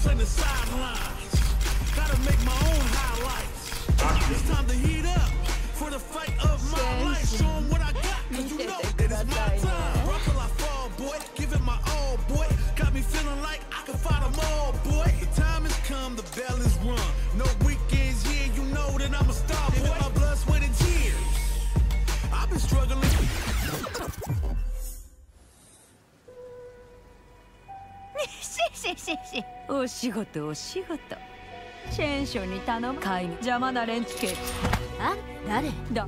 playing the sidelines. Gotta make my own highlights. It's time to heat up for the fight of my life. Show 'em what I got, 'cause you know it is my time. Rock till I fall, boy. Give it my all, boy. Got me feeling like I can fight 'em all, boy. The time has come, the bell is rung. No weekends, yeah, you know that I'm a star, boy. My blood, sweat, and tears. I've been struggling. お仕事お仕事。チェンションに頼む会議邪魔な連中系。あ、誰だ。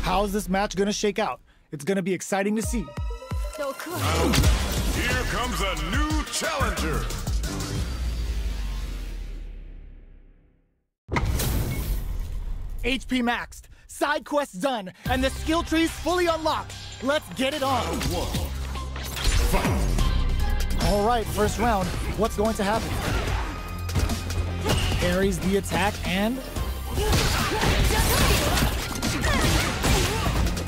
How's this match gonna shake out? It's gonna be exciting to see. Here comes a new challenger. HP maxed, side quests done, and the skill tree's fully unlocked. Let's get it on. All right, first round. What's going to happen? Parries the attack and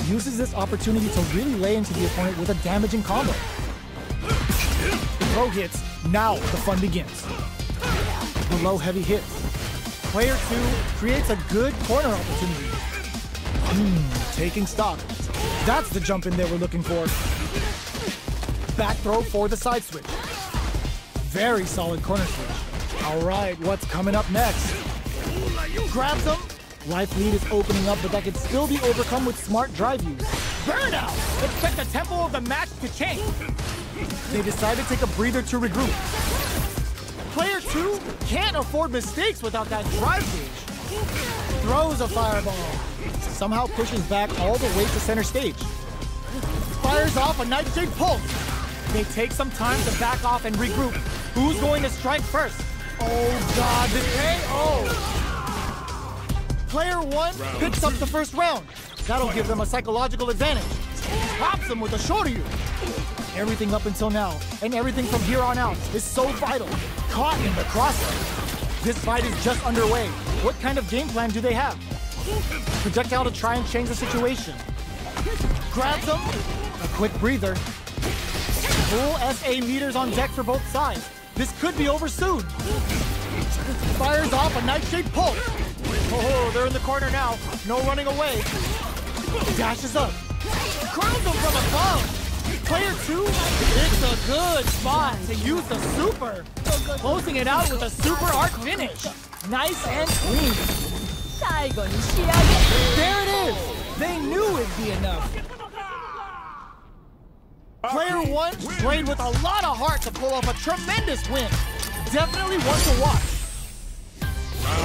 uses this opportunity to really lay into the opponent with a damaging combo. Throw hits. Now the fun begins. Below heavy hits. Player 2 creates a good corner opportunity. Taking stock. That's the jump in there we're looking for. Back throw for the side switch. Very solid corner switch. All right, what's coming up next? Grabs him. Life lead is opening up, but that can still be overcome with smart drive use. Burnout! Expect the tempo of the match to change. They decide to take a breather to regroup. Player 2 can't afford mistakes without that drive gauge. Throws a fireball. Somehow pushes back all the way to center stage. Fires off a Nightshade Pulse. They take some time to back off and regroup. Who's going to strike first? Oh god, the KO! Player 1 picks up the first round. That'll give them a psychological advantage. Pops them with a Shoryu. Everything up until now, and everything from here on out, is so vital. Caught in the crosshair. This fight is just underway. What kind of game plan do they have? Projectile to try and change the situation. Grabs them. A quick breather. Full SA meters on deck for both sides. This could be over soon. Fires off a Nightshade Pulse. Oh, they're in the corner now. No running away. Dashes up. Crowns them from above. Player 2, it's a good spot to use the super. Closing it out with a super arc finish. Nice and clean. There it is. They knew it'd be enough. Player 1 played with a lot of heart to pull off a tremendous win. Definitely one to watch.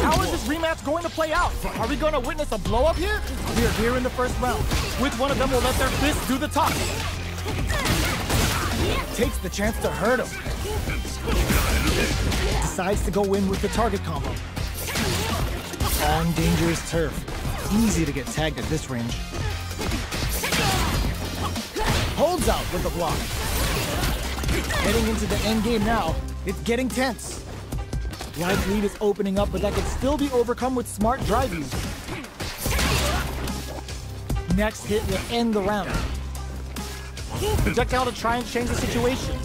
How is this rematch going to play out? Are we going to witness a blow-up here? We're here in the first round. Which one of them will let their fists do the talk? Takes the chance to hurt him. Decides to go in with the target combo. On dangerous turf. Easy to get tagged at this range. Holds out with the block. Heading into the end game now. It's getting tense. Life lead is opening up, but that can still be overcome with smart drive use. Next hit will end the round. Projectile to try and change the situation.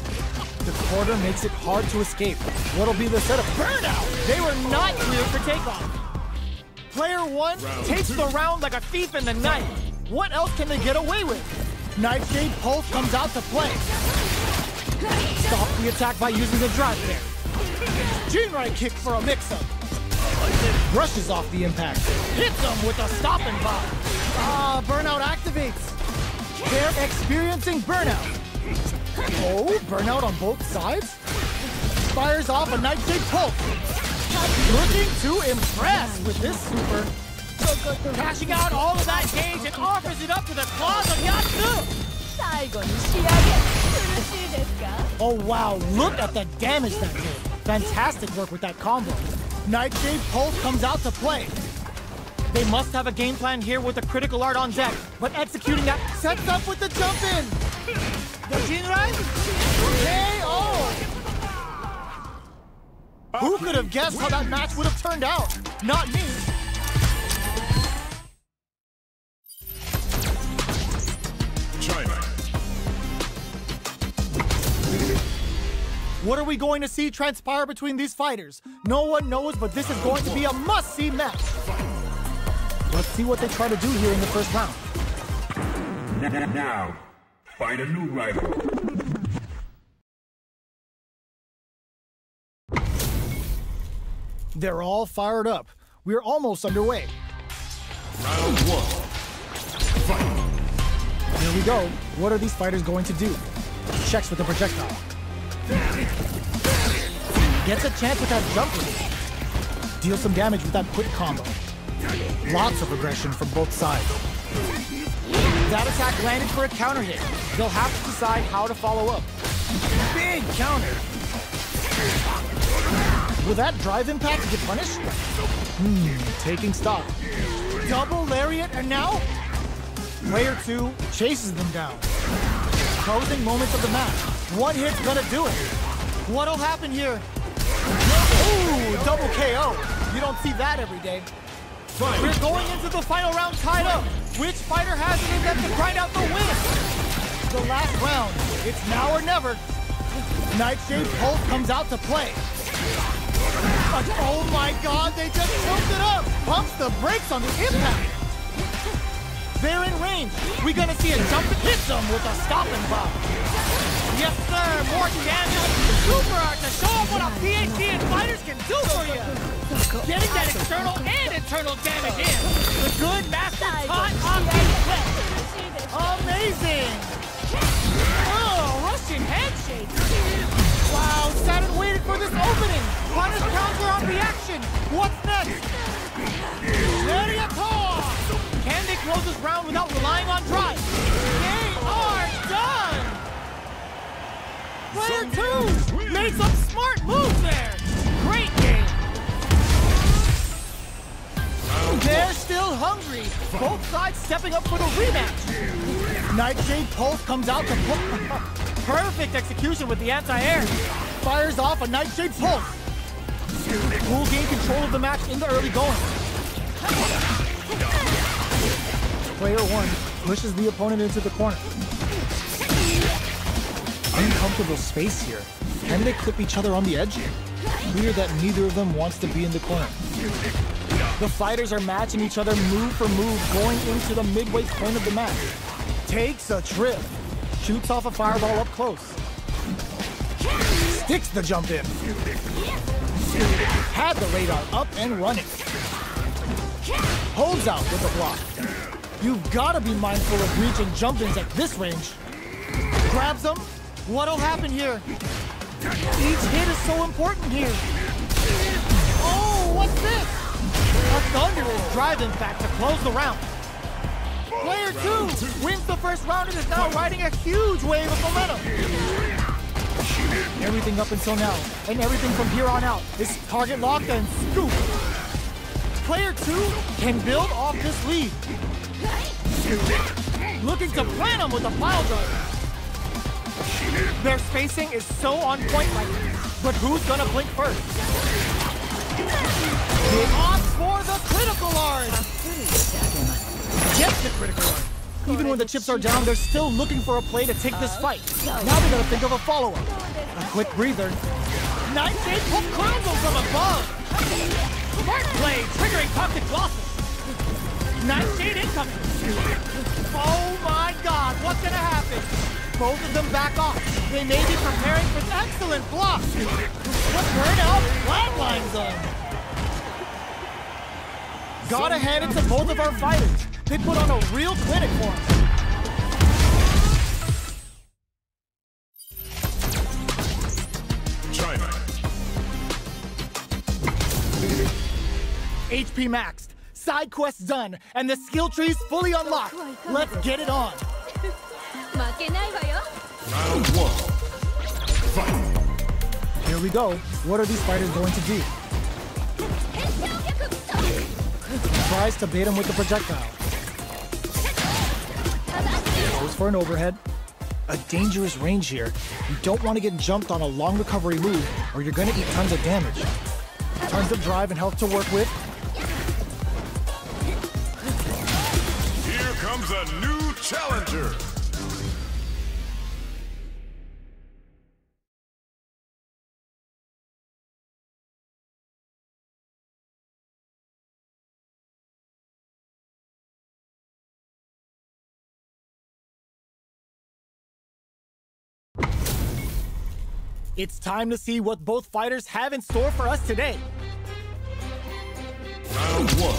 The quarter makes it hard to escape. What'll be the setup? Burnout! They were not cleared for takeoff. Player 1 takes the round like a thief in the night. What else can they get away with? Nightshade Pulse comes out to play. Stop the attack by using the drive there. Jinrai kick for a mix-up. Brushes off the impact. Hits them with a stop and pop. Burnout activates. They're experiencing burnout. Oh, burnout on both sides? Fires off a Nightshade Pulse. Looking to impress with this super. Cashing out all of that gauge and offers it up to the claws of Yatsu. Oh wow, look at the damage that did. Fantastic work with that combo. Nightshade Pulse comes out to play. They must have a game plan here with a critical art on deck, but executing that sets up with the jump in. The Jinrai? KO! Who could have guessed how that match would have turned out? Not me. What are we going to see transpire between these fighters? No one knows, but this is going to be a must-see match. Let's see what they try to do here in the first round. Now, find a new rival. They're all fired up. We're almost underway. Round one. Fight. Here we go. What are these fighters going to do? Checks with the projectile. Gets a chance with that jump lead. Deals some damage with that quick combo. Lots of aggression from both sides. That attack landed for a counter hit. They'll have to decide how to follow up. Big counter. Will that drive impact get punished? Taking stock. Double lariat, and now? Player 2 chases them down. Closing moments of the match. One hit's gonna do it. What'll happen here? Ooh, double KO. You don't see that every day. We're going into the final round tied up. Which fighter has it in them to grind out the win? The last round. It's now or never. Nightshade Pulse comes out to play. Oh my god, they just tilted it up! Pumps the brakes on the impact! They're in range. We're gonna see a jump that hits them with a stopping block. Yes, sir, more damage. Super art to show off what a PhD in fighters can do for you. Getting that external and internal damage in. The good master taught on the amazing! Oh, Russian handshake! Wow, sat and waited for this opening! Punish counter on reaction! What's next? Can they close this round without relying on drive? They are done! Player 2 made some smart moves there! Great game! They're still hungry! Both sides stepping up for the rematch! Nightshade Pulse comes out to perfect execution with the anti-air. Fires off a Nightshade Pulse. Will gain control of the match in the early going. Player 1 pushes the opponent into the corner. Uncomfortable space here. Can they clip each other on the edge? Clear that neither of them wants to be in the corner. The fighters are matching each other move for move going into the midway point of the match. Takes a trip. Shoots off a fireball up close. Sticks the jump in. Had the radar up and running. Holds out with the block. You've got to be mindful of reach and jump-ins at this range. Grabs them. What'll happen here? Each hit is so important here. Oh, what's this? A thunderous drive impact to close the round. Player 2 wins the first round and is now riding a huge wave of momentum. Everything up until now, and everything from here on out, is target locked and scoop. Player 2 can build off this lead. Looking to plan them with a pile driver. Their spacing is so on point like this, but who's gonna blink first? They opt for the critical art! Gets the critical art. Even when the chips are down, they're still looking for a play to take this fight. Now they gotta think of a follow-up. A quick breather. Nightshade Pulse crowns them from above! Smart play, triggering toxic losses. Nightshade incoming. Oh my god, what's gonna happen? Both of them back off. They may be preparing for an excellent block. The burnout flatlines them. Gotta hand it to both of our fighters. They put on a real clinic for us. China. HP maxed, side quests done, and the skill tree's fully unlocked. Let's get it on. Round one. Fight. Here we go. What are these fighters going to do? Tries to bait him with the projectile. Goes for an overhead. A dangerous range here. You don't want to get jumped on a long recovery move, or you're going to eat tons of damage. Tons of drive and health to work with. Here comes a new challenger. It's time to see what both fighters have in store for us today. Round 1.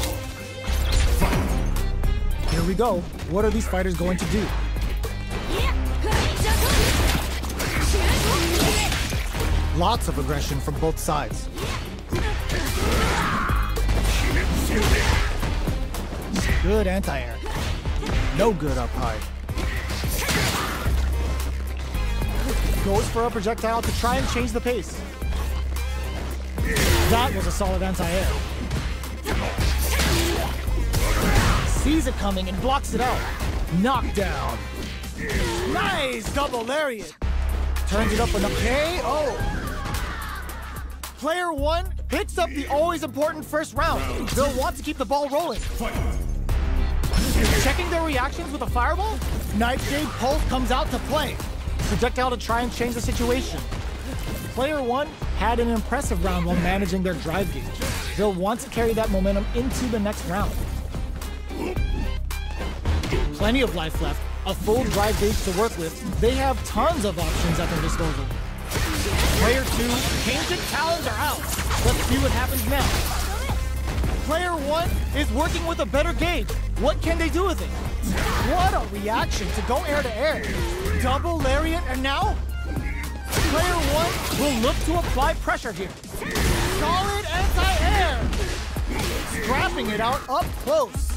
Fight. Here we go. What are these fighters going to do? Lots of aggression from both sides. Good anti-air. No good up high. Goes for a projectile to try and change the pace. That was a solid anti-air. Sees it coming and blocks it out. Knockdown. Nice double lariat. Turns it up enough. KO. Player 1 picks up the always important first round. They'll want to keep the ball rolling. Checking their reactions with a fireball. Nightshade Pulse comes out to play. Projectile to try and change the situation. Player 1 had an impressive round while managing their drive gauge. They'll want to carry that momentum into the next round. Plenty of life left, a full drive gauge to work with. They have tons of options at their disposal. Player 2, Tainted Talons are out. Let's see what happens now. Player 1 is working with a better gauge. What can they do with it? What a reaction to go air to air. Double lariat, and now? Player 1 will look to apply pressure here. Solid anti-air. Scrapping it out up close.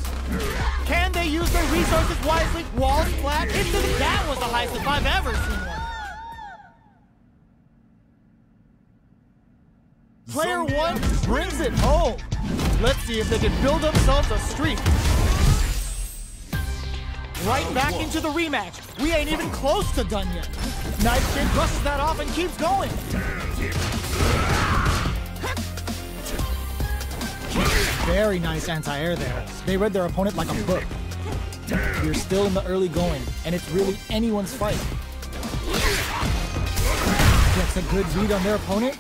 Can they use their resources wisely? Walls flat. That was the highest if I've ever seen one. Player 1 brings it home. Let's see if they can build themselves a streak. Right back into the rematch. We ain't even close to done yet. Nightshade brushes that off and keeps going. Very nice anti-air there. They read their opponent like a book. You're still in the early going, and it's really anyone's fight. Gets a good read on their opponent.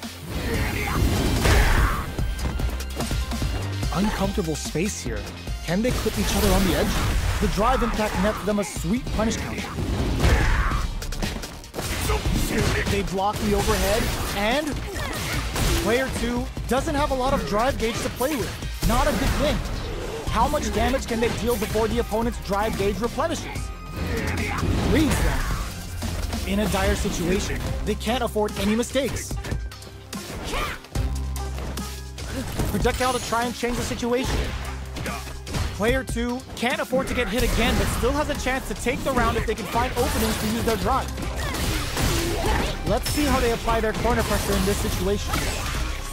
Uncomfortable space here. Can they clip each other on the edge? The drive impact nets them a sweet punish counter. They block the overhead, and player 2 doesn't have a lot of drive gauge to play with. Not a good thing. How much damage can they deal before the opponent's drive gauge replenishes? Reads them. In a dire situation, they can't afford any mistakes. Projectile to try and change the situation. Player 2 can't afford to get hit again, but still has a chance to take the round if they can find openings to use their drive. Let's see how they apply their corner pressure in this situation.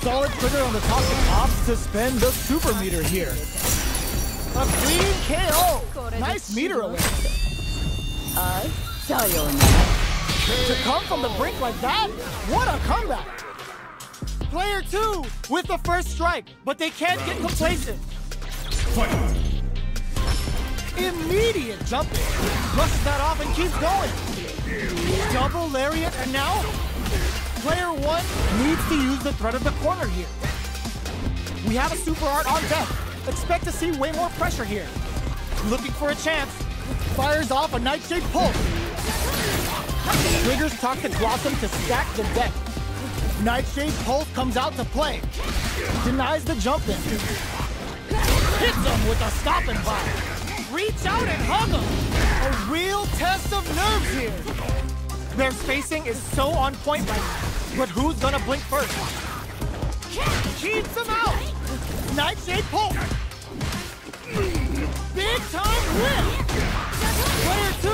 Solid trigger on the top of Ops to spend the super meter here. A clean KO! Nice meter away. To come from the brink like that? What a comeback! Player 2 with the first strike, but they can't get complacent. Immediate jump. Brushes that off and keeps going. Double lariat, and now player 1 needs to use the threat of the corner here. We have a super art on deck. Expect to see way more pressure here. Looking for a chance. Fires off a Nightshade Pulse. Triggers Toxic Blossom to stack the deck. Nightshade Pulse comes out to play. Denies the jump in. Hits him with a stopping bomb. Reach out and hug him. A real test of nerves here. Their spacing is so on point right now. But who's gonna blink first? Keeps him out. Nightshade Pulse. Big time win. Player 2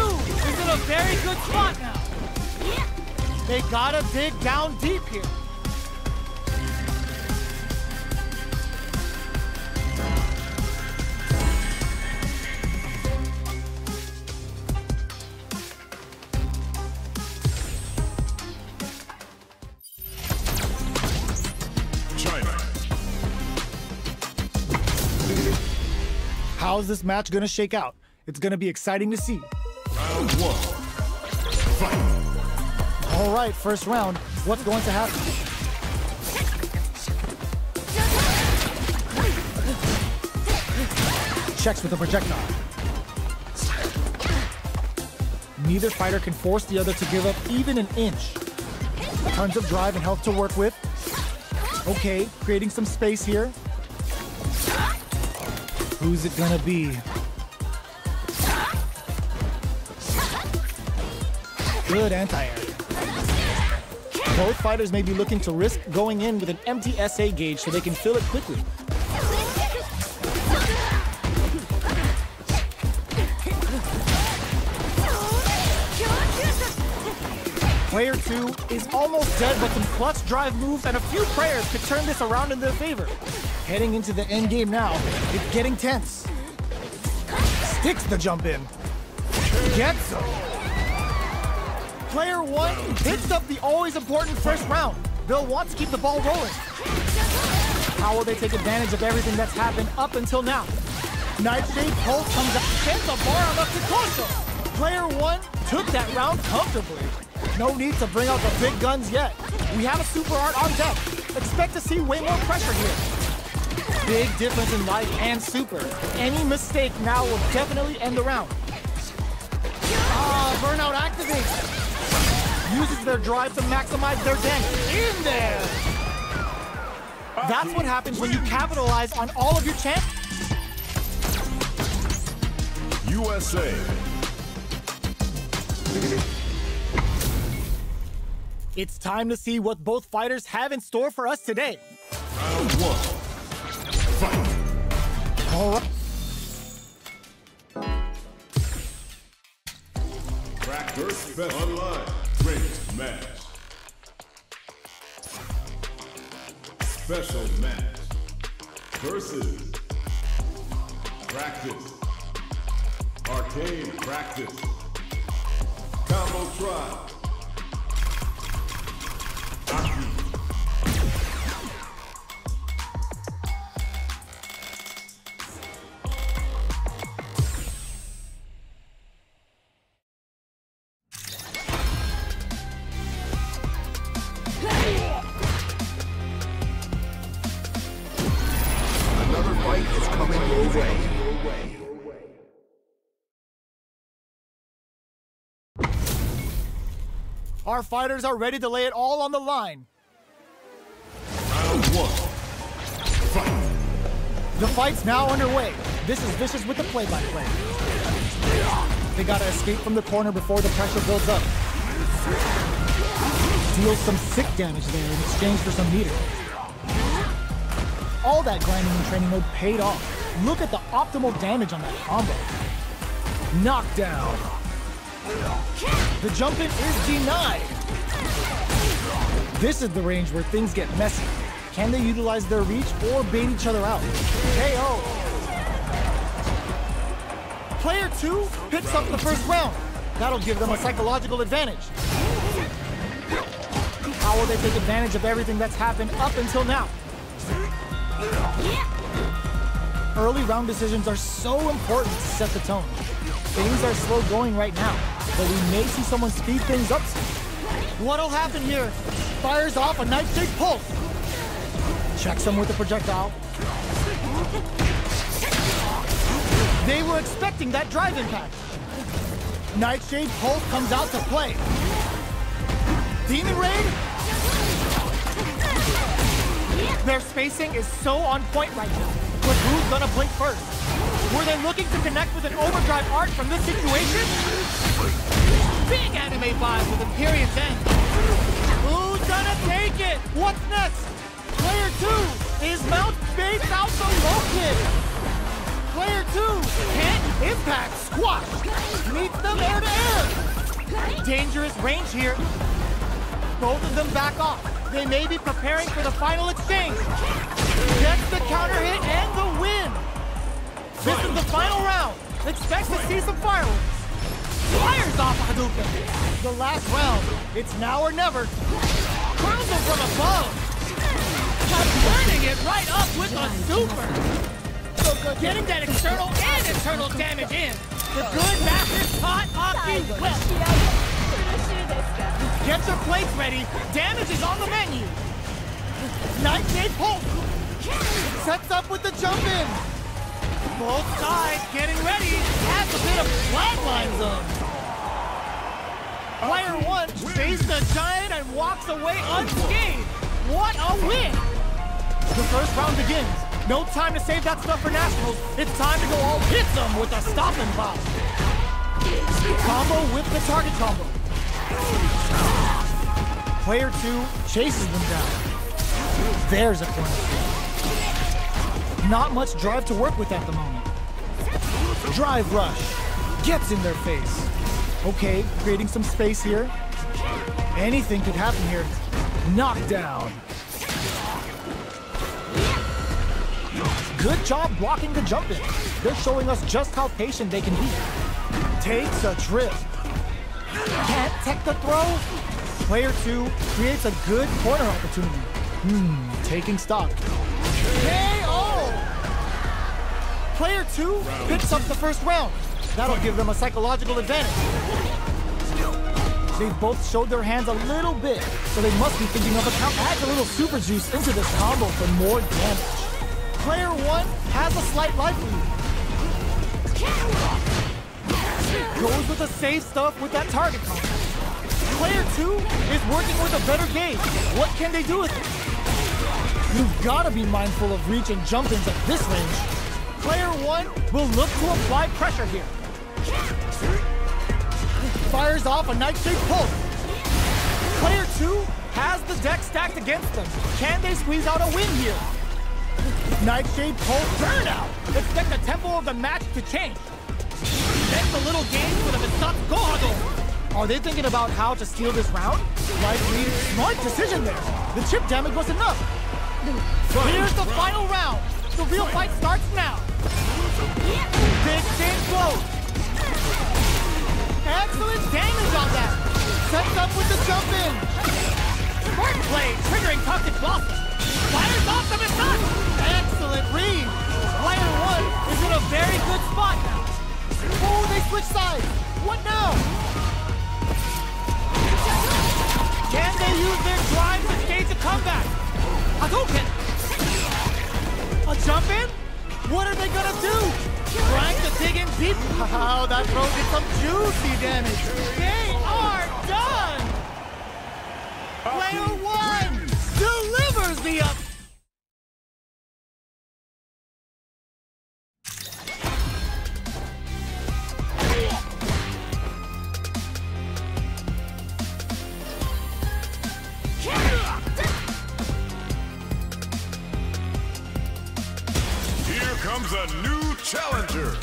is in a very good spot now. They gotta dig down deep here. How's this match gonna shake out? It's gonna be exciting to see. Round 1. Fight. All right, first round. What's going to happen? Checks with a projectile. Neither fighter can force the other to give up even an inch. Tons of drive and health to work with. Okay, creating some space here. Who's it gonna be? Good anti-air. Both fighters may be looking to risk going in with an empty SA gauge so they can fill it quickly. Player 2 is almost dead, but some clutch drive moves and a few prayers could turn this around in their favor. Heading into the end game now, it's getting tense. Sticks the jump in. Gets him. Player 1 picks up the always important first round. They'll want to keep the ball rolling. How will they take advantage of everything that's happened up until now? Nightshade Pulse comes up, gets the bar on the Kikosho. Player 1 took that round comfortably. No need to bring out the big guns yet. We have a super art on deck. Expect to see way more pressure here. Big difference in life and super. Any mistake now will definitely end the round. Burnout activates. Uses their drive to maximize their damage. In there! That's what happens when you capitalize on all of your chances. USA. It's time to see what both fighters have in store for us today. Round 1. Fight. All right. Practice online. Ranked match. Special match. Versus. Practice. Arcade practice. Combo trial. Another fight is coming your way. Our fighters are ready to lay it all on the line. Round 1. Fight. The fight's now underway. This is Vicious with the play-by-play. They gotta escape from the corner before the pressure builds up. Deals some sick damage there in exchange for some meter. All that grinding and training mode paid off. Look at the optimal damage on that combo. Knockdown. The jump in is denied. This is the range where things get messy. Can they utilize their reach or bait each other out? KO. Player 2 picks up the first round. That'll give them a psychological advantage. How will they take advantage of everything that's happened up until now? Early round decisions are so important to set the tone. Things are slow going right now, but we may see someone speed things up soon. What'll happen here? Fires off a Nightshade Pulse. Checks him with a projectile. They were expecting that drive impact. Nightshade Pulse comes out to play. Demon Raid? Their spacing is so on point right now. But who's gonna blink first? Were they looking to connect with an overdrive art from this situation? Big anime vibes with Imperium's end. Who's gonna take it? What's next? Player 2 is Mount Base out the low kick. Player 2 can't impact squash. Meets them air to air. Dangerous range here. Both of them back off. They may be preparing for the final exchange. Gets the counter hit and the win. This is the final round. Expect to see some fireworks. Fires off Hadouken. The last round. It's now or never. Curls him from above. Turning it right up with a super. Getting that external and internal damage in. The good master taught Aki well. Get your plates ready. Damage is on the menu. Nightshade Pulse. Sets up with the jump in. Both sides getting ready. Adds a bit of flatline zone. Player 1 faced the giant and walks away unscathed. What a win! The first round begins. No time to save that stuff for nationals. It's time to go all hit them with a stopping bomb. Combo with the target combo. Player 2 chases them down. There's a corner. Not much drive to work with at the moment. Drive rush. Gets in their face. Okay, creating some space here. Anything could happen here. Knockdown. Good job blocking the jump in. They're showing us just how patient they can be. Takes a trip. Can't tech the throw. Player 2 creates a good corner opportunity. Taking stock. KO! Player 2 picks up the first round. That'll give them a psychological advantage. They've both showed their hands a little bit, so they must be thinking of a count. Adds a little super juice into this combo for more damage. Player 1 has a slight life lead. Goes with the safe stuff with that target combo. Player 2 is working with a better gauge. What can they do with it? You've got to be mindful of reach and jump-ins at this range. Player 1 will look to apply pressure here. Fires off a nightshade pulse. Player 2 has the deck stacked against them. Can they squeeze out a win here? Nightshade pulse burnout. Expect the tempo of the match to change. Next, a little game for the Misatsu Gohado. Are they thinking about how to steal this round? Likely smart decision there. The chip damage was enough. Here's the final round. The real fight starts now. Big thing close. Excellent damage on that. Sets up with the jump in. Smart play, triggering toxic blossom. Fires off the Misatsu. Excellent read. Player 1 is in a very good spot now. Oh, they switch sides. What now? Can they use their drive to stage a comeback? Hadouken! A jump in? What are they gonna do? Trying to dig in deep. Wow, that throw did some juicy damage. They are done! Player 1 delivers the up. Here comes a new challenger.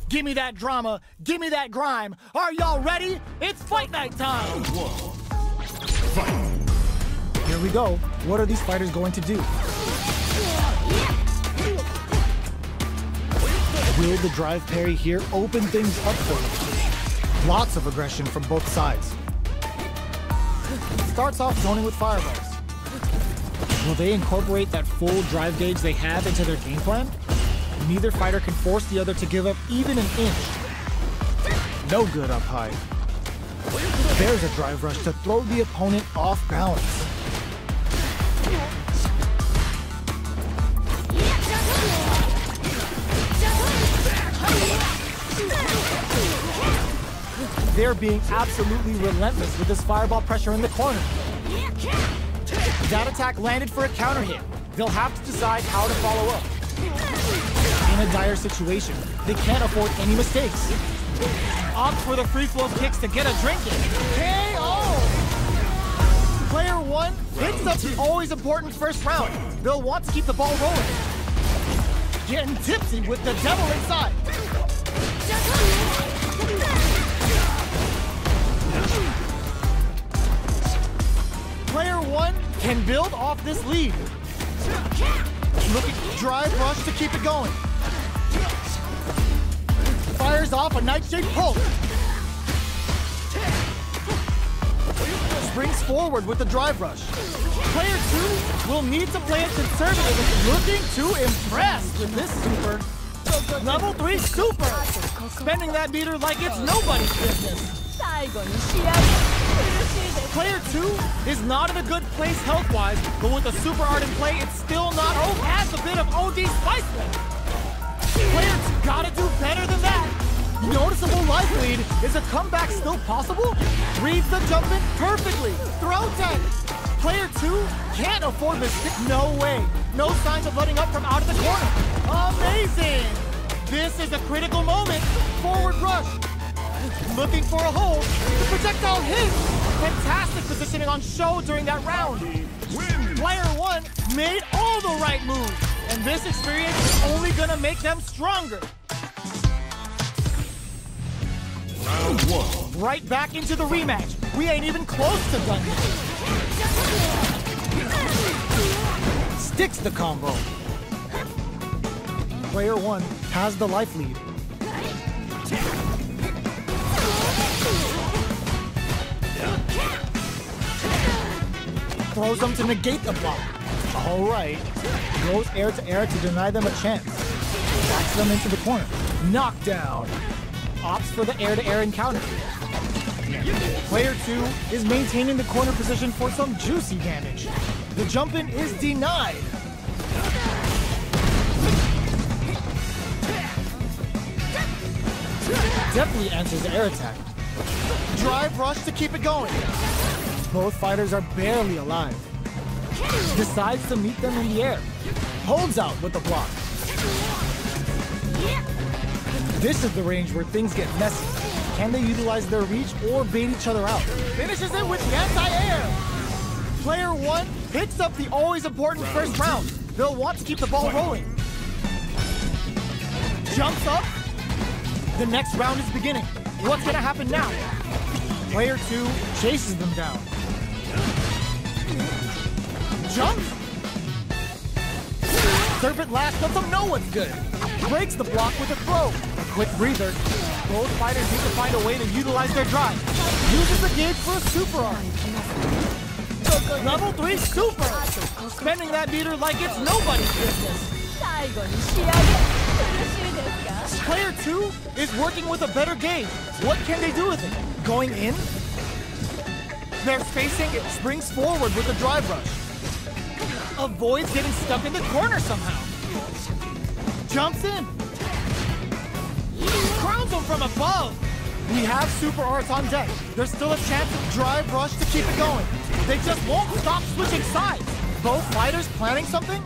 Give me that drama, give me that grime. Are y'all ready? It's fight night time! Fight. Here we go. What are these fighters going to do? Will the drive parry here open things up for them? Lots of aggression from both sides. Starts off zoning with fireballs. Will they incorporate that full drive gauge they have into their game plan? Neither fighter can force the other to give up even an inch. No good up high. There's a drive rush to throw the opponent off balance. They're being absolutely relentless with this fireball pressure in the corner. That attack landed for a counter hit. They'll have to decide how to follow up. In a dire situation, they can't afford any mistakes. Opt for the free flow kicks to get a drink in. KO! Player 1 picks up the always important first round. They'll want to keep the ball rolling. Getting tipsy with the devil inside. Player 1 can build off this lead. Looking drive rush to keep it going. Fires off a nightshade pulse. Springs forward with the drive rush. Player 2 will need to play it conservative, looking to impress with this super. Level 3 super! Spending that meter like it's nobody's business. Player 2 is not in a good place health-wise, but with a super art in play, it's still not. Oh, adds a bit of OD spice there. Players gotta do better than that. Noticeable life lead. Is a comeback still possible? Reads the jump in perfectly. Throw tag. Player 2 can't afford this. No way. No signs of letting up from out of the corner. Amazing. This is a critical moment. Forward rush. Looking for a hole. The projectile hits. Fantastic positioning on show during that round. Player 1 made all the right moves. And this experience is only gonna make them stronger. Round 1. Right back into the rematch. We ain't even close to done yet. Sticks the combo. Player 1 has the life lead. Throws them to negate the block. All right. Goes air to air to deny them a chance. Backs them into the corner. Knockdown. Opts for the air-to-air encounter. Player 2 is maintaining the corner position for some juicy damage. The jump-in is denied. Definitely answers the air attack. Drive rush to keep it going. Both fighters are barely alive. Decides to meet them in the air. Holds out with the block. This is the range where things get messy. Can they utilize their reach or bait each other out? Finishes it with the anti-air. Player 1 picks up the always important first round. They'll want to keep the ball rolling. Jumps up. The next round is beginning. What's gonna happen now? Player 2 chases them down. Jumps. Serpent Lash lets them know what's good. Breaks the block with a throw. A quick breather. Both fighters need to find a way to utilize their drive. Uses the gauge for a super arm. Level 3 super. Spending that meter like it's nobody's business. Player 2 is working with a better gauge. What can they do with it? Going in? They're spacing it. Springs forward with a drive rush. Avoids getting stuck in the corner somehow. Jumps in. Crowns them from above. We have super arts on deck. There's still a chance of drive rush to keep it going. They just won't stop switching sides. Both fighters planning something?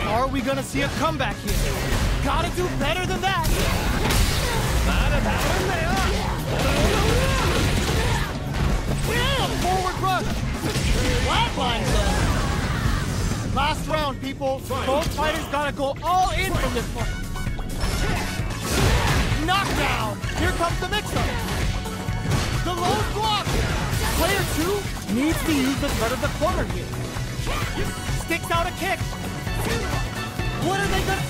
Are we gonna see a comeback here? Gotta do better than that. Damn, forward rush. Flatlines them. Last round, people. Both fighters gotta go all in from this point. Knockdown. Here comes the mix-up. The low block. Player 2 needs to use the threat of the corner here. Sticks out a kick. What are they gonna...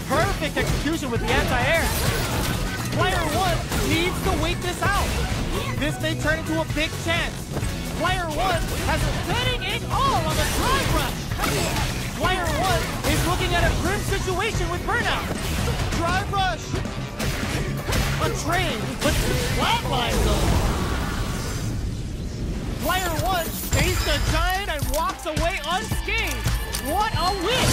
Perfect execution with the anti-air. Player 1 needs to wait this out. This may turn into a big chance. Player 1 has betting it all on the drive rush. Player 1 is looking at a grim situation with burnout. Drive rush. A trade, but flatlines them. Player 1 faced the giant and walks away unscathed. What a win!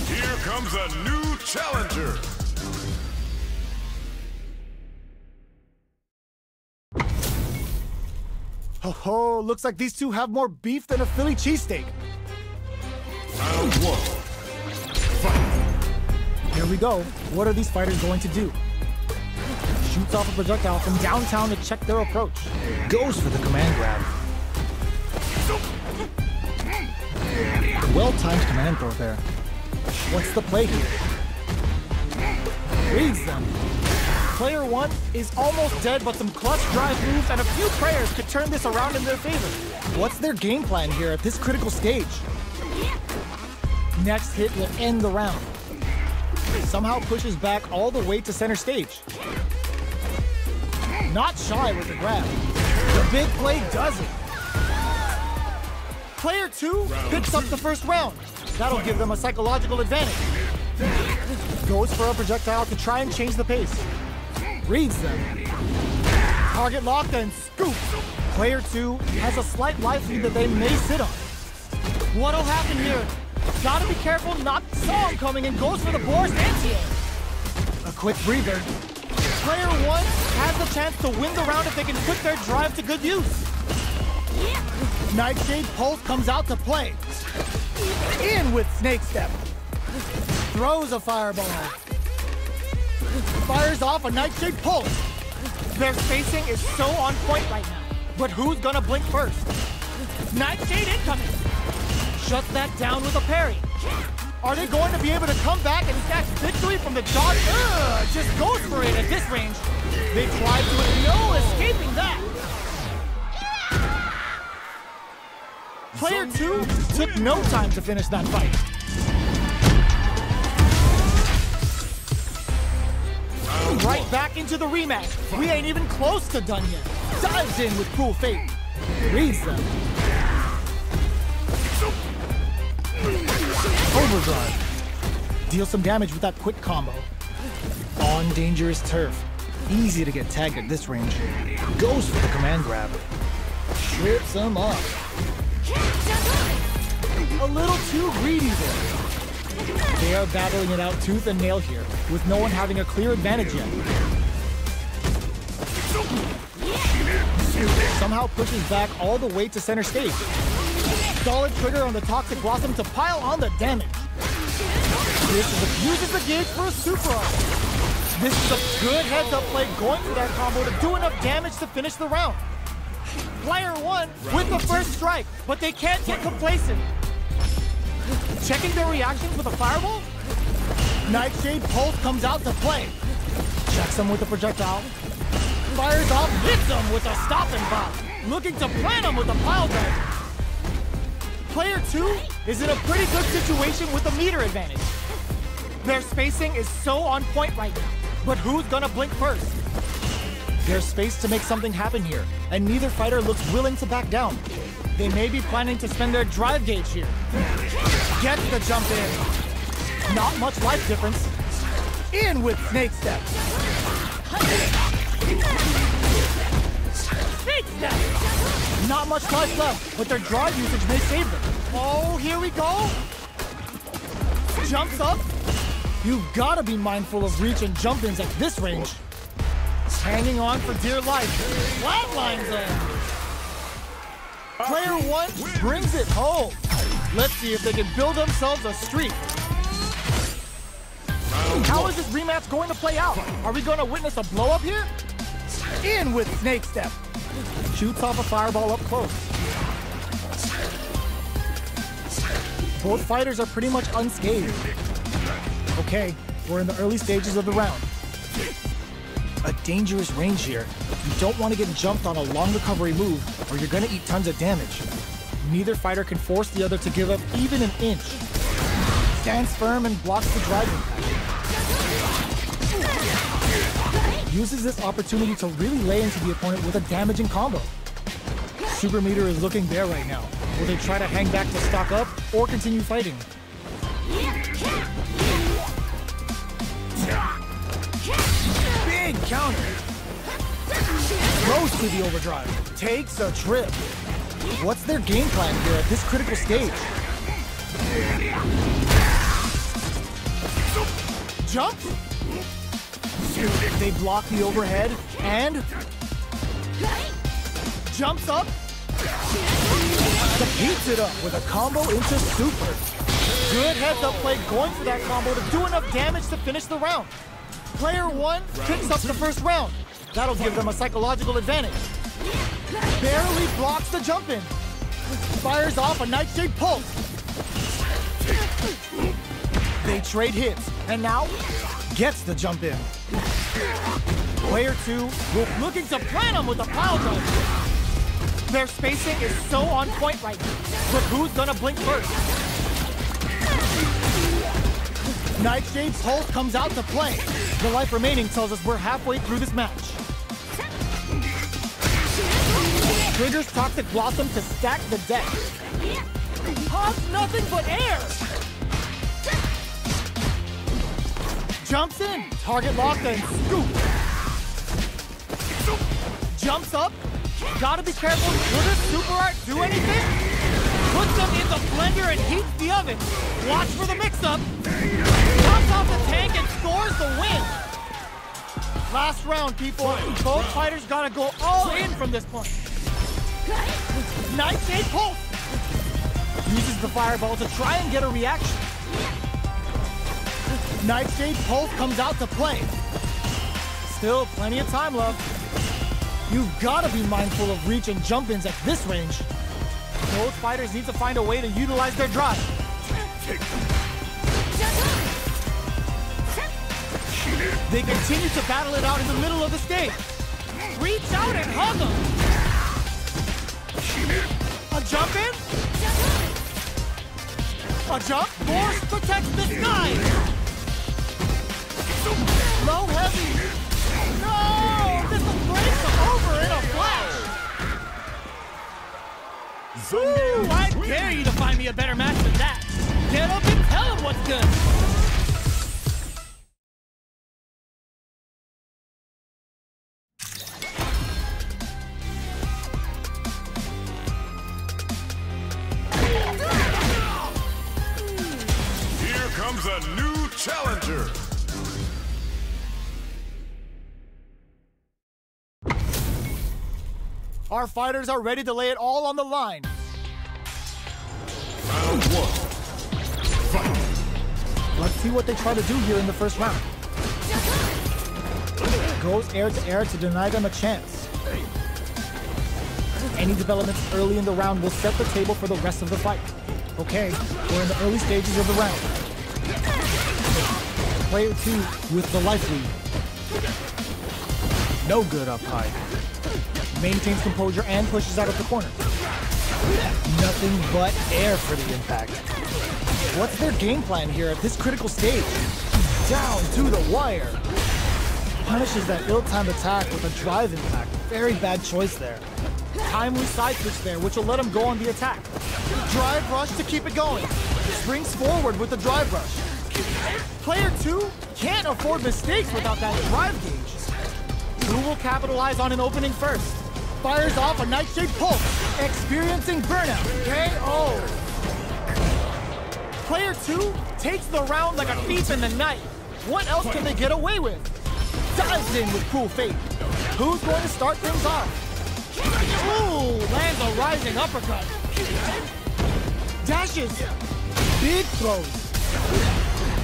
Here comes a new challenger. Oh, looks like these two have more beef than a Philly cheesesteak. Round 1. Fight. Here we go. What are these fighters going to do? Shoots off a projectile from downtown to check their approach. Goes for the command grab. Well-timed command throw there. What's the play here? Reads them. Player 1 is almost dead, but some clutch drive moves and a few prayers could turn this around in their favor. What's their game plan here at this critical stage? Next hit will end the round. Somehow pushes back all the way to center stage. Not shy with the grab. The big play does it. Player 2 picks up the first round. That'll give them a psychological advantage. Goes for a projectile to try and change the pace. reads them. Target locked and scoop. Player 2 has a slight life lead that they may sit on. What'll happen here? Gotta be careful not Song coming and goes for the Boris anti-air. A quick breather. Player 1 has the chance to win the round if they can put their drive to good use. Nightshade Pulse comes out to play. In with Snake Step. Throws a fireball. Fires off a Nightshade Pulse. Their spacing is so on point right now. But who's gonna blink first? Nightshade incoming. Shuts that down with a parry. Are they going to be able to come back and snatch victory from the dodge? Just goes for it at this range. They tried to it, no escaping that. Player 2 took no time to finish that fight. Right back into the rematch. We ain't even close to done yet. Dives in with Cruel Fate. Reads them. Overdrive. Deal some damage with that quick combo. On dangerous turf. Easy to get tagged at this range. Goes for the command grab. Trips him up. A little too greedy there. They are battling it out tooth and nail here, with no one having a clear advantage yet. Somehow pushes back all the way to center stage. Solid trigger on the Toxic Blossom to pile on the damage. Uses the gauge for a super art. This is a good heads-up play going for that combo to do enough damage to finish the round. Player 1 with the first strike, but they can't get complacent. Checking their reactions with a fireball? Nightshade Pulse comes out to play. Checks him with a projectile. Fires off, hits him with a stop and pop. Looking to plant him with a pile driver. Player 2 is in a pretty good situation with a meter advantage. Their spacing is so on point right now, but who's gonna blink first? There's space to make something happen here, and neither fighter looks willing to back down. They may be planning to spend their drive gauge here. Gets the jump in. Not much life difference. In with Snake Step. Snake Step! Not much life left, but their drive usage may save them. Oh, here we go. Jumps up. You've got to be mindful of reach and jump-ins at this range. Hanging on for dear life. Flatlines them. Player 1 brings it home. Let's see if they can build themselves a streak. How is this rematch going to play out? Are we going to witness a blow-up here? In with Snake Step. Shoots off a fireball up close. Both fighters are pretty much unscathed. Okay, we're in the early stages of the round. A dangerous range here. You don't want to get jumped on a long recovery move, or you're going to eat tons of damage. Neither fighter can force the other to give up even an inch. Stands firm and blocks the drive impact. Uses this opportunity to really lay into the opponent with a damaging combo. Super meter is looking there right now. Will they try to hang back to stock up, or continue fighting? Big counter. Goes to the overdrive. Takes a trip. What's their game plan here at this critical stage? Jump? They block the overhead and jumps up. Heats it up with a combo into super. Good heads-up play going for that combo to do enough damage to finish the round. Player 1 picks up the first round. That'll give them a psychological advantage. Barely blocks the jump in. Fires off a Nightshade Pulse. They trade hits, and now gets the jump in. Player 2 looking to plant him with a pile driver. Their spacing is so on point right now, but who's gonna blink first? Nightshade Pulse comes out to play. The life remaining tells us we're halfway through this match. Triggers Toxic Blossom to stack the deck. Pops nothing but air! Jumps in, target locked and scoop. Jumps up. Gotta be careful. Will this super art do anything? Puts them in the blender and heats the oven. Watch for the mix-up. Pops off the tank and scores the win. Last round, people. Both fighters gotta go all in from this point. Nightshade Pulse. Uses the fireball to try and get a reaction. Nightshade Pulse comes out to play. Still plenty of time left. You've got to be mindful of reach and jump-ins at this range. Both fighters need to find a way to utilize their drive. They continue to battle it out in the middle of the stage. Reach out and hug them. A jump in? A jump? Force protects the sky. Low heavy. No! This will break them over in a flash. Ooh, I dare you to find me a better match than that. Get up and tell him what's good. Here comes a new challenger. Our fighters are ready to lay it all on the line. Round one. Fight. Let's see what they try to do here in the first round. Goes air to deny them a chance. Any developments early in the round will set the table for the rest of the fight. Okay, we're in the early stages of the round. Player 2 with the life lead. No good up high. Maintains composure and pushes out of the corner. Nothing but air for the impact. What's their game plan here at this critical stage? Down to the wire. Punishes that ill-timed attack with a drive impact. Very bad choice there. Timely side switch there, which will let him go on the attack. Drive rush to keep it going. Springs forward with the drive rush. Player 2 can't afford mistakes without that drive gauge. Who will capitalize on an opening first? Fires off a Nightshade Pulse, experiencing burnout. KO. Player 2 takes the round like a thief in the night. What else can they get away with? Dives in with cool fate. Who's going to start things off? Ooh, lands a rising uppercut. Dashes. Big throws.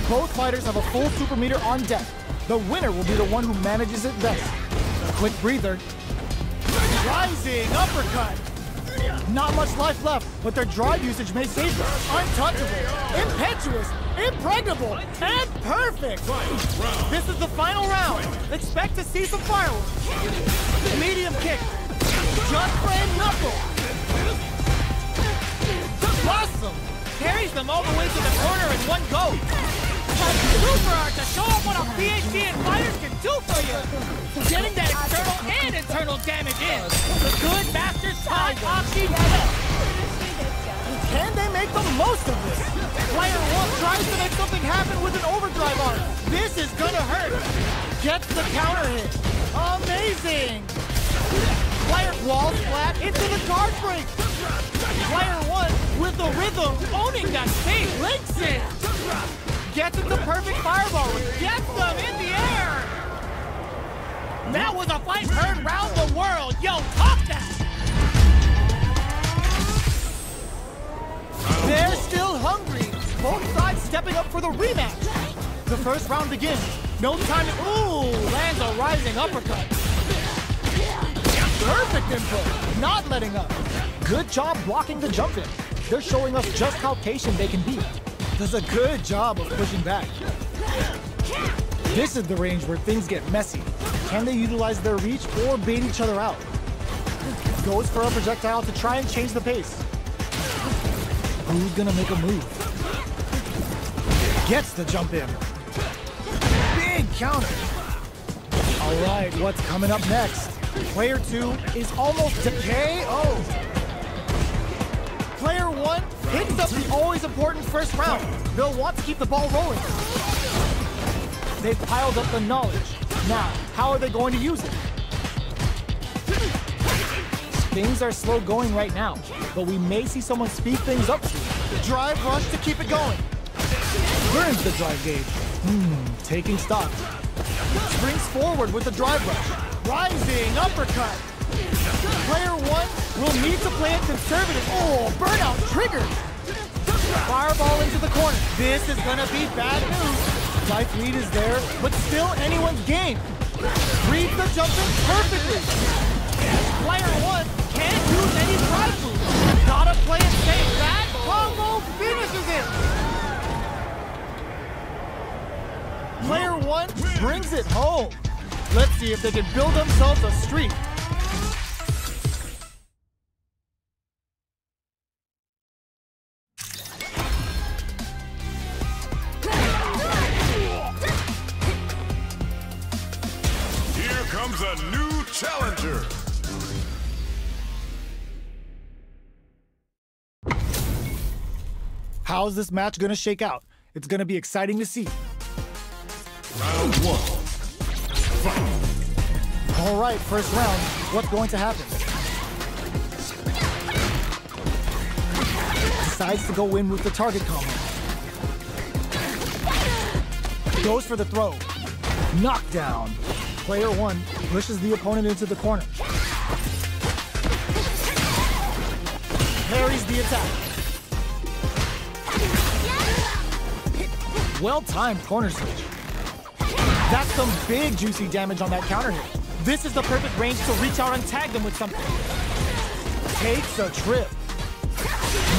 Both fighters have a full super meter on deck. The winner will be the one who manages it best. A quick breather. Rising uppercut. Not much life left, but their drive usage may save them. Untouchable, impetuous, impregnable, and perfect. This is the final round. Expect to see some fireworks. Medium kick. Just frame knuckle. Awesome. Carries them all the way to the corner in one go. Super art to show off what a PhD in fighters can do for you. Getting that external and internal damage in. The good bastards tie Oxy. Can they make the most of this? Player 1 tries to make something happen with an overdrive art. This is gonna hurt. Gets the counter hit. Amazing. Player walls flat into the guard break. Player 1 with the rhythm owning that stage. Links it. Gets it the perfect fireball. Gets them in the air. That was a fight heard round the world. Yo, talk that. They're still hungry. Both sides stepping up for the rematch. The first round begins. No time to... Ooh, lands a rising uppercut. Perfect input. Not letting up. Good job blocking the jump in. They're showing us just how patient they can be. Does a good job of pushing back. This is the range where things get messy. Can they utilize their reach or bait each other out? Goes for a projectile to try and change the pace. Who's gonna make a move? Gets the jump in. Big counter. All right, what's coming up next? Player 2 is almost to KO. Player 1 picks up the always important first round. They'll want to keep the ball rolling. They've piled up the knowledge. Now, how are they going to use it? things are slow going right now, but we may see someone speed things up soon. Drive rush to keep it going. Burns the drive gauge. Taking stock. Springs forward with the drive rush. Rising uppercut. Player 1 will need to play it conservative. Oh, burnout triggered. Fireball into the corner. This is gonna be bad news. Life lead is there, but still anyone's game. Reads the jump in perfectly. Player 1 can't use any drive moves. Gotta play it safe. That combo finishes it. Player 1 brings it home. Let's see if they can build themselves a streak. Here comes a new challenger. How's this match gonna shake out? It's gonna be exciting to see. Round 1. Fight. All right, first round. What's going to happen? Decides to go in with the target combo. Goes for the throw. Knockdown. Player 1 pushes the opponent into the corner. Parries the attack. Well-timed corner switch. That's some big juicy damage on that counter hit. This is the perfect range to reach out and tag them with something. Takes a trip.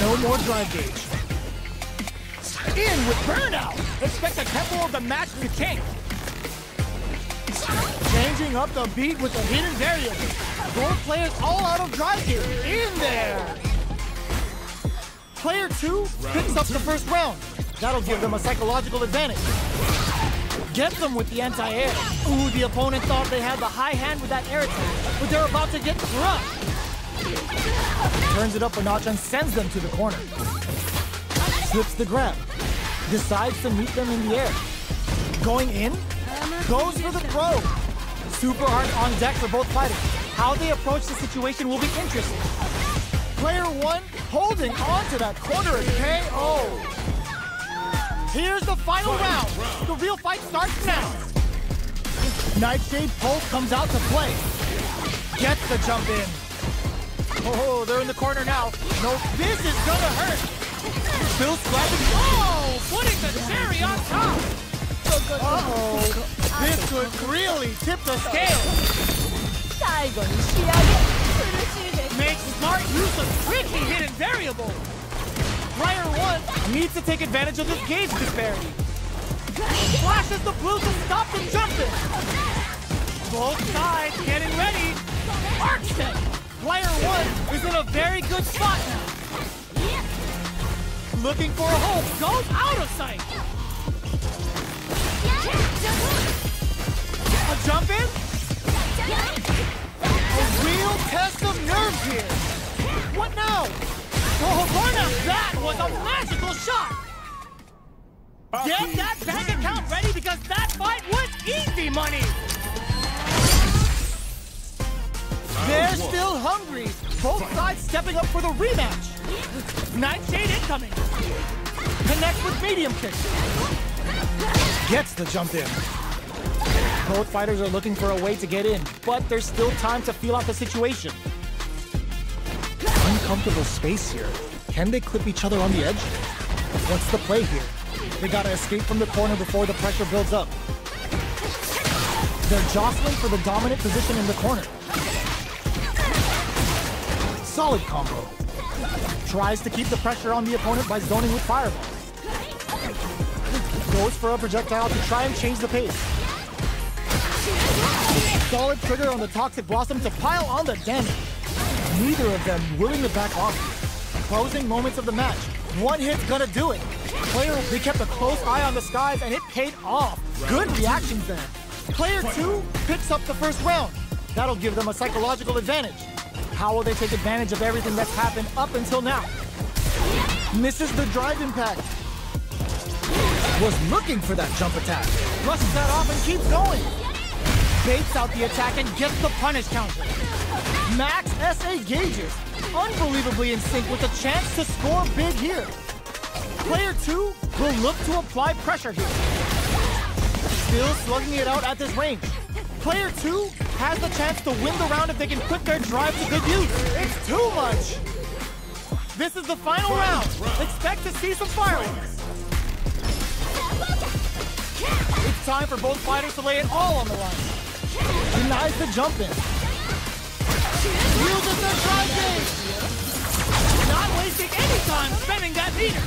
No more drive gauge. In with burnout. Expect the tempo of the match to change. Changing up the beat with the hidden variable. Both players all out of drive gauge. In there. Player 2 picks up the first round. That'll give them a psychological advantage. Gets them with the anti-air. Ooh, the opponent thought they had the high hand with that air attack, but they're about to get crushed. Turns it up a notch and sends them to the corner. Slips the grab. Decides to meet them in the air. Going in. Goes for the throw. Super hard on deck for both fighters. How they approach the situation will be interesting. Player 1 holding on to that corner is KO. Here's the final round. The real fight starts now. Nightshade Pulse comes out to play. Gets the jump in. Oh, they're in the corner now. No, this is gonna hurt. Bill slapping. Oh, putting the cherry on top. Uh-oh. This could really tip the scale. Makes smart use of tricky hidden variable. Player 1 needs to take advantage of this gauge disparity. Flashes the blue to stop the jumping. Both sides getting ready. Arc step. Player 1 is in a very good spot now. Looking for a hole. Goes out of sight. A jump in? A real test of nerves here. What now? Oh, Borna, that was a magical shot! Get that bank account ready because that fight was easy money! They're still hungry. Both sides stepping up for the rematch. Nightshade incoming. Connects with medium kick. Gets the jump in. Both fighters are looking for a way to get in, but there's still time to feel out the situation. Uncomfortable space here. Can they clip each other on the edge? What's the play here? They gotta escape from the corner before the pressure builds up. They're jostling for the dominant position in the corner. Solid combo. Tries to keep the pressure on the opponent by zoning with fireball. Goes for a projectile to try and change the pace. Solid trigger on the Toxic Blossom to pile on the damage. Neither of them willing to back off. Closing moments of the match. One hit's gonna do it. They kept a close eye on the skies and it paid off. Good reactions there. Player 2 picks up the first round. That'll give them a psychological advantage. How will they take advantage of everything that's happened up until now? Misses the drive impact. Was looking for that jump attack. Brushes that off and keeps going. Baits out the attack and gets the punish counter. Max SA gauges, unbelievably in sync with a chance to score big here. Player 2 will look to apply pressure here. Still slugging it out at this range. Player 2 has the chance to win the round if they can put their drive to good use. It's too much! This is the final round. Expect to see some fireworks. It's time for both fighters to lay it all on the line. Denies the jump in. Uses their drive gauge. Not wasting any time spending that meter.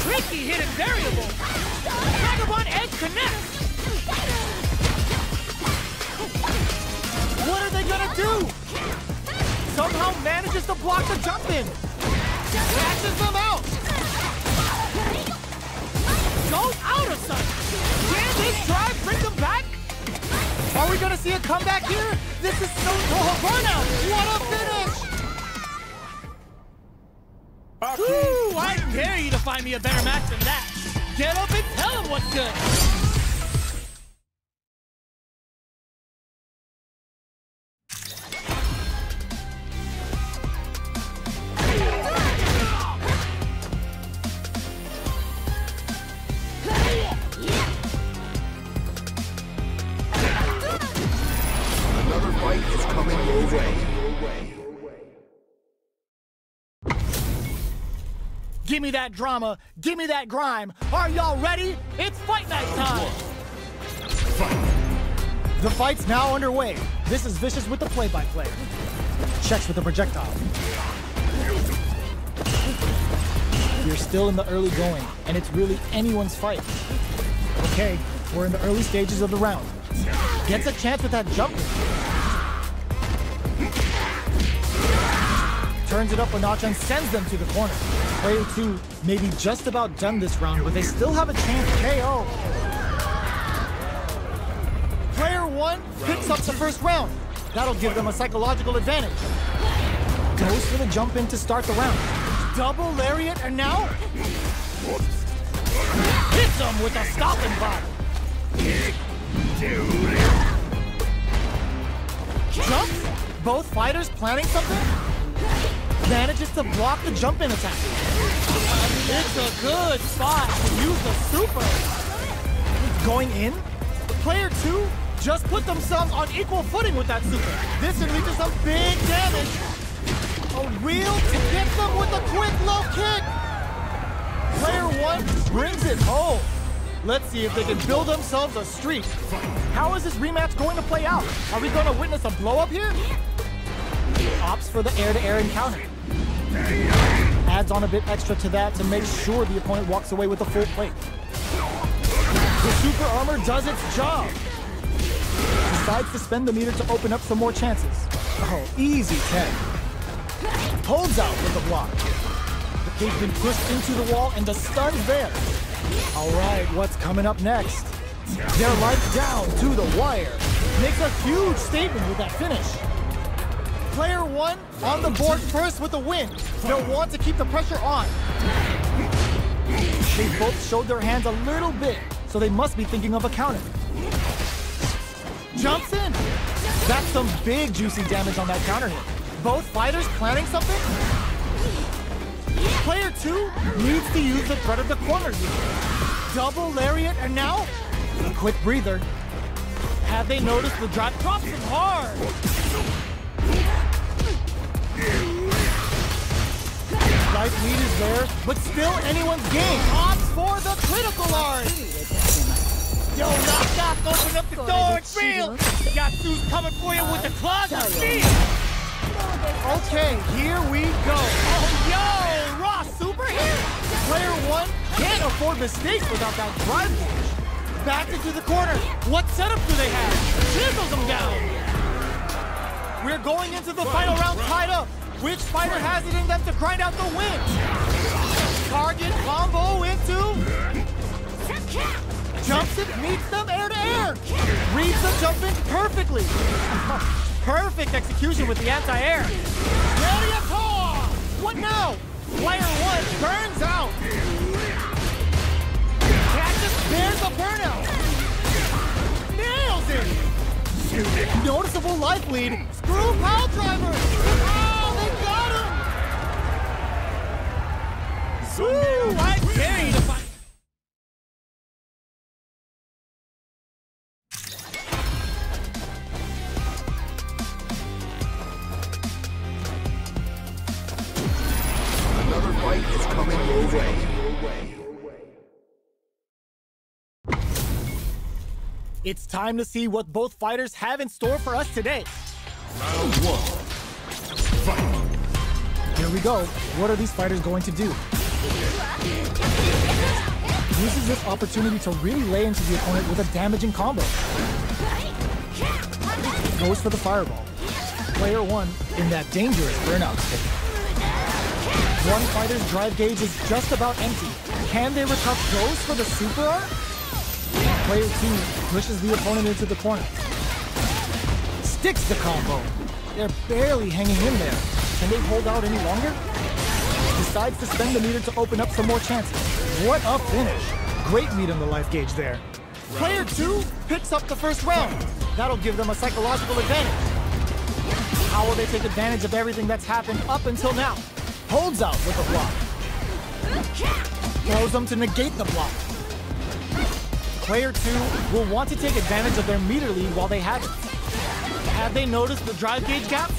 Tricky hidden variable. Vagabond edge connects. What are they gonna do? Somehow manages to block the jump in. Catches them out. Goes out of sight. Can this drive bring them back? Are we gonna see a comeback here? This is so burnout. What a finish! Woo! I dare you to find me a better match than that. Get up and tell him what's good. Another fight is coming your way. Give me that drama, give me that grime. Are y'all ready? It's fight night time! The fight's now underway. This is Vicious with the play-by-play. Checks with the projectile. We're still in the early going, and it's really anyone's fight. Okay, we're in the early stages of the round. Gets a chance with that jump. Turns it up a notch and sends them to the corner. Player 2 may be just about done this round, but they still have a chance to KO. Player 1 picks up the first round. That'll give them a psychological advantage. Goes for the jump in to start the round. Double lariat and now hits them with a stopping bot. Jumps? Both fighters planning something? Manages to block the jump-in attack. It's a good spot to use the super. Going in? Player 2 just put themselves on equal footing with that super. This can lead to some big damage. A reel to get them with a quick low kick. Player 1 brings it home. Let's see if they can build themselves a streak. How is this rematch going to play out? Are we going to witness a blow-up here? Opts for the air-to-air encounter. Adds on a bit extra to that to make sure the opponent walks away with a full plate. The super armor does its job. Decides to spend the meter to open up some more chances. Oh, easy 10. Holds out with the block. The cake's been pushed into the wall and the stun's there. All right, what's coming up next? Their life down to the wire. Makes a huge statement with that finish. Player 1 on the board first with a win. They'll want to keep the pressure on. They both showed their hands a little bit, so they must be thinking of a counter. Jumps in. That's some big juicy damage on that counter hit. Both fighters planning something? Player 2 needs to use the threat of the corner here. Double lariat and now a quick breather. Have they noticed the drop? Drops him hard. Life lead is there, but still anyone's game. Opts for the critical art. Yo, knock, open up the door, it's real. Yatsu's coming for you with the claws of steel. Okay, here we go. Oh, yo, raw super here. Player 1 can't afford mistakes without that drive gauge. Back into the corner. What setup do they have? Chisels them down. We're going into the final round tied up. Which fighter has it in them to grind out the win? Target combo into... Jumps it, meets them air to air. Reads the jump in perfectly. Perfect execution with the anti-air. Ready a call! What now? Player 1 burns out. Cactus bears the burnout. Nails it. Noticeable life lead. Screw pile driver. Oh, they got him. Ooh, I dare you to fight. Another fight is coming your way. It's time to see what both fighters have in store for us today. Round one. Fight. Here we go. What are these fighters going to do? Uses this opportunity to really lay into the opponent with a damaging combo. Goes for the fireball. Player one in that dangerous burnout state. One fighter's drive gauge is just about empty. Can they recover? Goes for the super art? Player two pushes the opponent into the corner. Sticks the combo. They're barely hanging in there. Can they hold out any longer? Decides to spend the meter to open up some more chances. What a finish. Great read on the life gauge there. Player two picks up the first round. That'll give them a psychological advantage. How will they take advantage of everything that's happened up until now? Holds out with the block. Throws them to negate the block. Player two will want to take advantage of their meter lead while they have it. Have they noticed the drive gauge gap?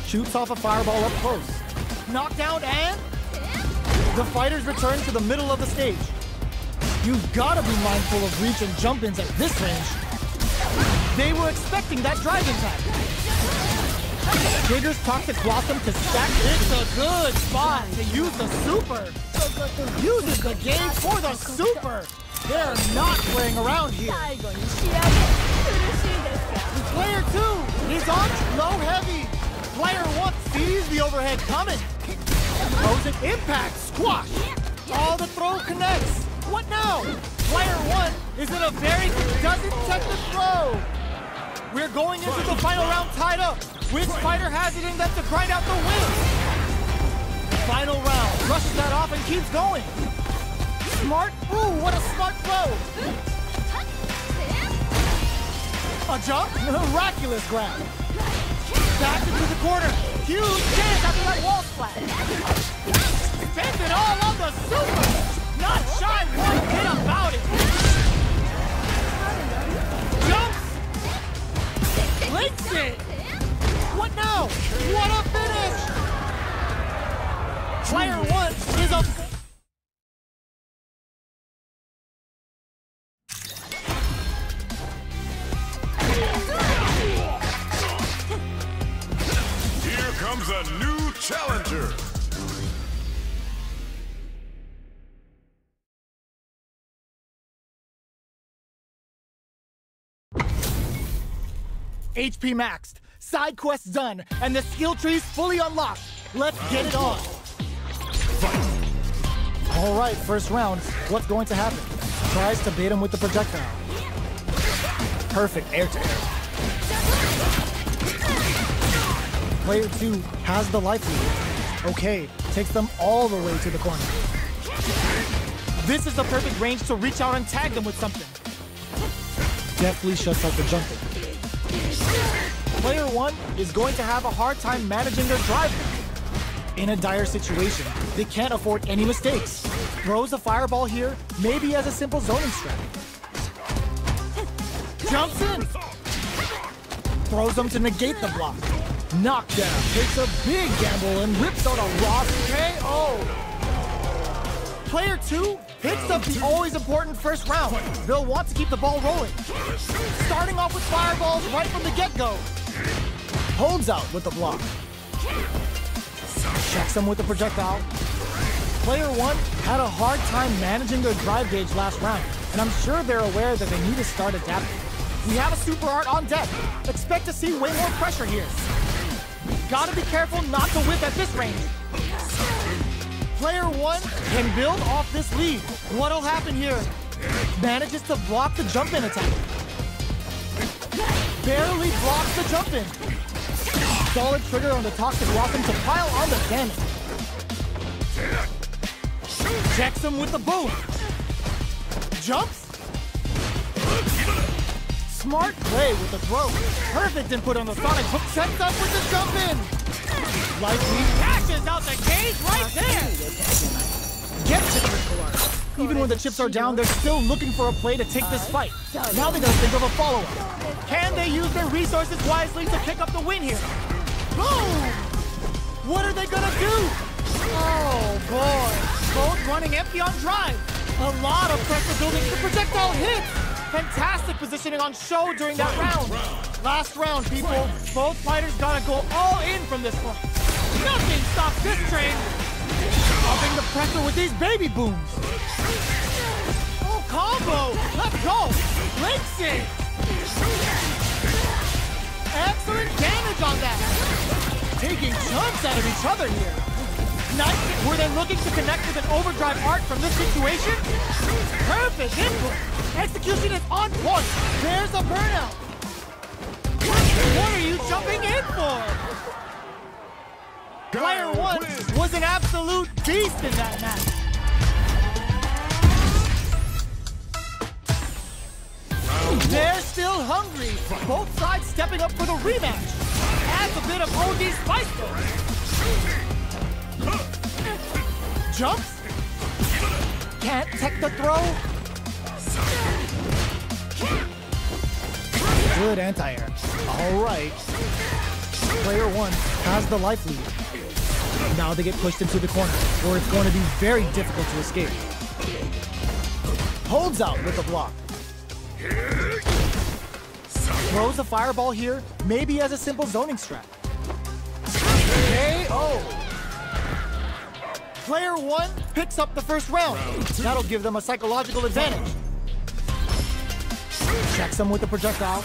Shoots off a fireball up close. Knockdown and... the fighters return to the middle of the stage. You've gotta be mindful of reach and jump-ins at this range. They were expecting that drive impact. Triggers Toxic Blossom to stack. It's a good spot to use the super. Uses the game for the super. They're not playing around here. Player two is on low heavy. Player one sees the overhead coming. Throws an impact squash. All the throw connects. What now? Player one is in a very doesn't check the throw. We're going into the final round tied up. Which fighter has it in them to grind out the win? Final round. Brushes that off and keeps going. Smart. Ooh, what a smart throw. A jump. Miraculous grab. Back into the corner. Huge chance after that wall splat. Spends it all on the super. Not shy one bit about it. Jumps. Links it. What now? What a finish. Player one is a... Here comes a new challenger. HP maxed, side quests done, and the skill tree's fully unlocked. Let's get it on. All right, first round. What's going to happen? Tries to bait him with the projectile. Perfect air-to-air. Player two has the life lead. Okay, takes them all the way to the corner. This is the perfect range to reach out and tag them with something. Deftly shuts out the jumping. Player one is going to have a hard time managing their drive. In a dire situation, they can't afford any mistakes. Throws a fireball here, maybe as a simple zoning strat. Jumps in! Throws them to negate the block. Knockdown, takes a big gamble and rips out a raw KO! Player two picks up the always important first round. They'll want to keep the ball rolling. Starting off with fireballs right from the get-go. Holds out with the block. Checks them with the projectile. Player one had a hard time managing their drive gauge last round, and I'm sure they're aware that they need to start adapting. We have a super art on deck. Expect to see way more pressure here. Gotta be careful not to whip at this range. Player one can build off this lead. What'll happen here? Manages to block the jump-in attack. Barely blocks the jump-in. Solid trigger on the Toxic Blossom to pile on the damage. Checks him with the boom. Jumps. Smart play with the throw. Perfect input on the Sonic. Hook sets up with the jump in. Lightly dashes out the cage right there. Gets it with the art. Even when the chips are down, they're still looking for a play to take this fight. Now they gotta think of a follow-up. Can they use their resources wisely to pick up the win here? Boom! What are they gonna do? Oh boy, both running empty on drive. A lot of pressure building. The projectile hits. Fantastic positioning on show during that round. Last round, people. Both fighters gotta go all in from this one. Nothing stops this train. Upping the pressure with these baby booms. Oh, combo. Let's go. Leg save. Excellent damage on that. Taking chunks out of each other here. Nice. Were they looking to connect with an overdrive art from this situation? Perfect input. Execution is on point. There's a burnout. What are you jumping in for? Player 1 was an absolute beast in that match. They're still hungry. Both sides stepping up for the rematch. Adds a bit of OD spice though. Jumps. Can't tech the throw. Good anti-air. All right. Player 1 has the life lead. Now they get pushed into the corner, where it's going to be very difficult to escape. Holds out with the block. Throws a fireball here, maybe as a simple zoning strat. KO! Player 1 picks up the first round. That'll give them a psychological advantage. Checks them with the projectile.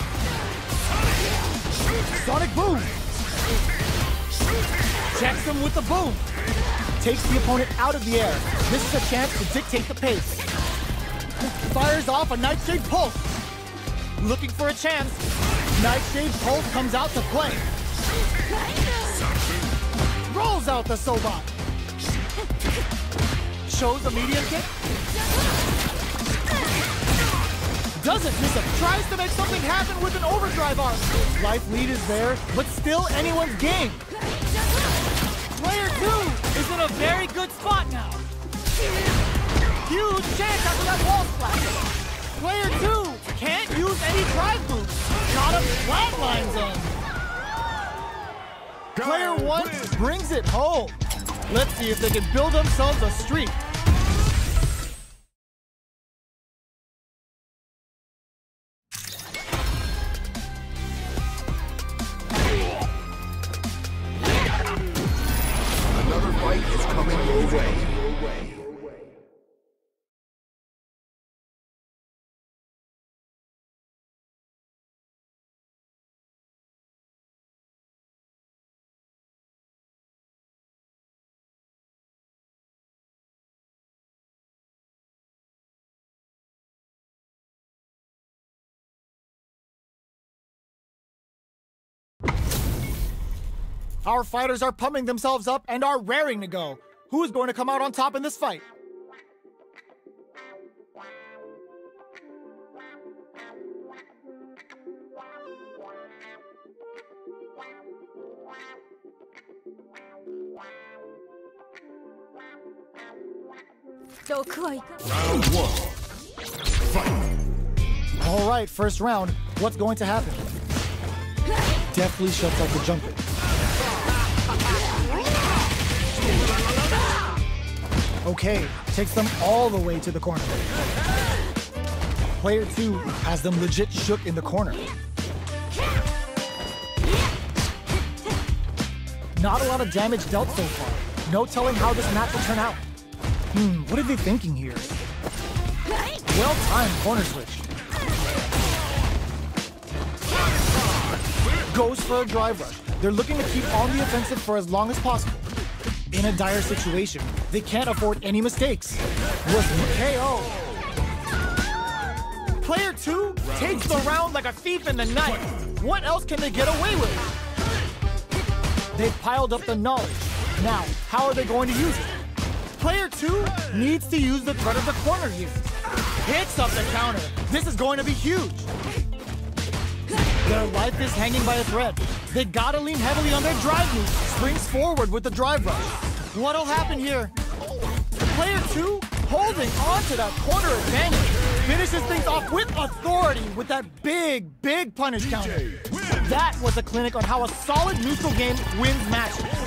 Sonic boom! Checks them with the boom. Takes the opponent out of the air. This is a chance to dictate the pace. Fires off a Nightshade Pulse. Looking for a chance. Nightshade Pulse comes out to play. Rolls out the Sobot. Shows a medium kick. Doesn't miss it. Tries to make something happen with an overdrive arc. Life lead is there, but still anyone's game. Player 2 is in a very good spot now. Huge chance after that wall splash. Player 2 can't use any drive boost. Got him flatlines in. Player 1 brings it home. Let's see if they can build themselves a streak. Another fight is coming your way. Our fighters are pumping themselves up and are raring to go. Who is going to come out on top in this fight? Round 1. Fight. All right, first round. What's going to happen? Definitely shuts out the jumping. Okay, takes them all the way to the corner. Player 2 has them legit shook in the corner. Not a lot of damage dealt so far. No telling how this match will turn out. What are they thinking here? Well-timed corner switch. Goes for a drive rush. They're looking to keep on the offensive for as long as possible. In a dire situation, they can't afford any mistakes. With KO. Player 2 takes the round like a thief in the night. What else can they get away with? They've piled up the knowledge. Now, how are they going to use it? Player 2 needs to use the threat of the corner here. Hits up the counter. This is going to be huge. Their life is hanging by a thread. They gotta lean heavily on their drive move. Springs forward with the drive rush. What'll happen here? Player 2 holding on to that corner advantage. Finishes things off with authority with that big punish counter. That was a clinic on how a solid neutral game wins matches.